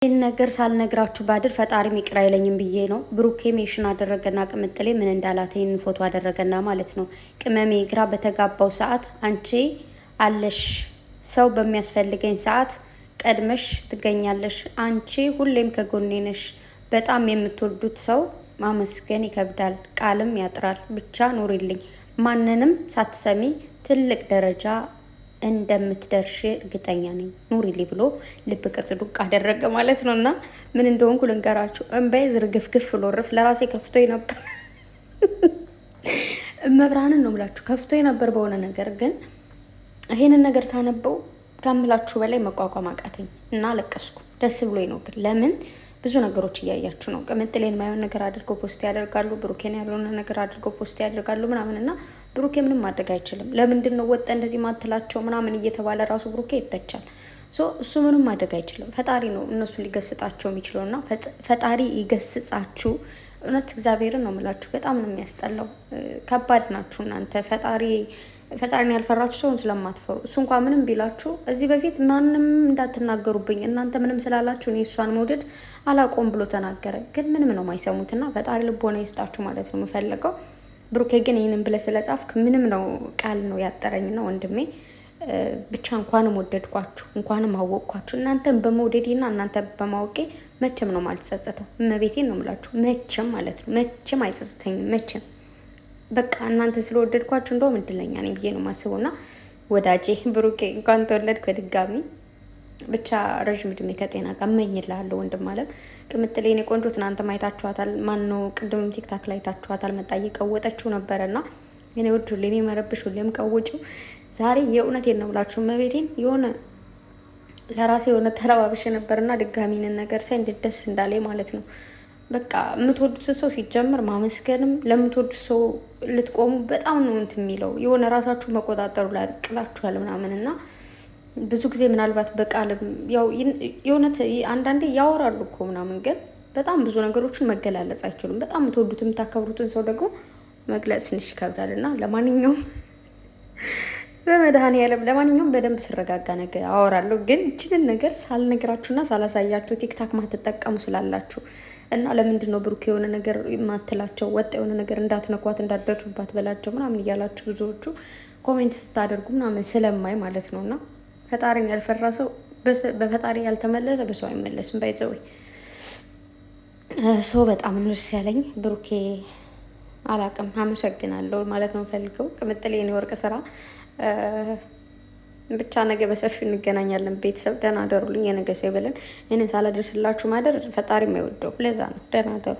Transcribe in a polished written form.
ይህን ነገር ሳልነግራችሁ ባድር ፈጣሪም ይቅር አይለኝም ብዬ ነው። ብሩኬ ሜሽን አደረገና ቅምጥሌ ምን እንዳላት ይህን ፎቶ አደረገና ማለት ነው። ቅመሜ ግራ በተጋባው ሰዓት አንቺ አለሽ፣ ሰው በሚያስፈልገኝ ሰዓት ቀድመሽ ትገኛለሽ። አንቺ ሁሌም ከጎኔ ነሽ። በጣም የምትወዱት ሰው ማመስገን ይከብዳል፣ ቃልም ያጥራል። ብቻ ኑሪልኝ፣ ማንንም ሳትሰሚ ትልቅ ደረጃ እንደምትደርሽ እርግጠኛ ነኝ፣ ኑሪልኝ ብሎ ልብ ቅርጽ ዱቅ አደረገ ማለት ነው። እና ምን እንደሆንኩ ልንገራችሁ። እንባዬ ዝርግፍግፍ ሎርፍ ለራሴ ከፍቶኝ ነበር። መብራንን ነው ምላችሁ ከፍቶኝ ነበር በሆነ ነገር። ግን ይሄንን ነገር ሳነበው ከምላችሁ በላይ መቋቋም አቃተኝ እና ለቀስኩ። ደስ ብሎኝ ነው። ግን ለምን ብዙ ነገሮች እያያችሁ ነው። ቅምጥሌን ማየውን ነገር አድርገው ፖስት ያደርጋሉ፣ ብሩኬን ያልሆነ ነገር አድርገው ፖስት ያደርጋሉ ምናምን እና ብሩኬ ምንም ማድረግ አይችልም። ለምንድን ነው ወጣ እንደዚህ ማትላቸው ምናምን እየተባለ ራሱ ብሩኬ ይተቻል። እሱ ምንም ማድረግ አይችልም። ፈጣሪ ነው እነሱ ሊገስጣቸው የሚችለው እና ፈጣሪ ይገስጻችሁ። እውነት እግዚአብሔርን ነው የምላችሁ። በጣም ነው የሚያስጠላው። ከባድ ናችሁ እናንተ። ፈጣሪን ያልፈራችሁ ሰውን ስለማትፈሩ እሱ እንኳን ምንም ቢላችሁ እዚህ በፊት ማንም እንዳትናገሩብኝ እናንተ ምንም ስላላችሁ እኔ እሷን መውደድ አላቆም ብሎ ተናገረ። ግን ምንም ነው የማይሰሙትና ፈጣሪ ልቦና ይስጣችሁ ማለት ነው የምፈልገው። ብሩኬ ግን ይህንን ብለህ ስለጻፍክ ምንም ነው ቃል ነው ያጠረኝ ነው ወንድሜ። ብቻ እንኳንም ወደድኳችሁ፣ እንኳንም አወቅኳችሁ። እናንተን በመውደዴና እናንተ በማወቄ መቼም ነው ማልጸጸተው። እመቤቴን ነው የምላችሁ። መቼም ማለት ነው መቼም አይጸጽተኝም መቼም። በቃ እናንተ ስለወደድኳችሁ እንደውም እድለኛ ነኝ ብዬ ነው የማስበው። እና ወዳጄ ብሩኬ እንኳን ተወለድክ በድጋሚ። ብቻ ረዥም እድሜ ከጤና ጋር እመኝልሃለሁ ወንድም አለም። ቅምጥሌ የኔ ቆንጆ ትናንት ማየታችኋታል። ማነው ቅድምም ቲክታክ ላይ ታችኋታል። መጣ እየቀወጠችው ነበረና የኔ ውድ ሁሌም የመረብሽ ሁሌም ቀውጭው። ዛሬ የእውነቴን ነው ብላችሁ መቤቴን የሆነ ለራሴ የሆነ ተረባብሽ ነበርና ድጋሚንን ነገር ሳይ እንዴት ደስ እንዳለኝ ማለት ነው። በቃ የምትወዱት ሰው ሲጀምር ማመስገንም ለምትወዱት ሰው ልትቆሙ በጣም ነው እንትን የሚለው የሆነ ራሳችሁ መቆጣጠሩ ላይ አቅላችኋል ምናምን እና ብዙ ጊዜ ምናልባት በቃልም ያው የእውነት አንዳንዴ ያወራሉ እኮ ምናምን፣ ግን በጣም ብዙ ነገሮችን መገላለጽ አይችሉም። በጣም የምትወዱት የምታከብሩትን ሰው ደግሞ መግለጽ ትንሽ ይከብዳል። እና ለማንኛውም በመድኃኔዓለም ለማንኛውም በደንብ ስረጋጋ ነገር አወራለሁ። ግን ይችንን ነገር ሳልነግራችሁና ሳላሳያችሁ ቲክታክ ማትጠቀሙ ስላላችሁ እና ለምንድን ነው ብሩክ የሆነ ነገር ማትላቸው ወጥ የሆነ ነገር እንዳትነኳት እንዳትደርሱባት በላቸው ምናምን እያላችሁ ብዙዎቹ ኮሜንት ስታደርጉ ምናምን ስለማይ ማለት ነው። እና ፈጣሪን ያልፈራ ሰው በፈጣሪ ያልተመለሰ በሰው አይመለስም። ባይዘው ሰው በጣም ንርስ ያለኝ ብሩኬ አላቅም። አመሰግናለሁ ማለት ነው ፈልገው ቅምጥሌ የኔ ወርቅ ስራ። ብቻ ነገ በሰፊው እንገናኛለን። ቤተሰብ ደህና አደሩልኝ። የነገ ሰው ይበለን። እኔን ሳላደርስላችሁ ማደር ፈጣሪ የማይወደው ለዛ ነው። ደህና አደሩ።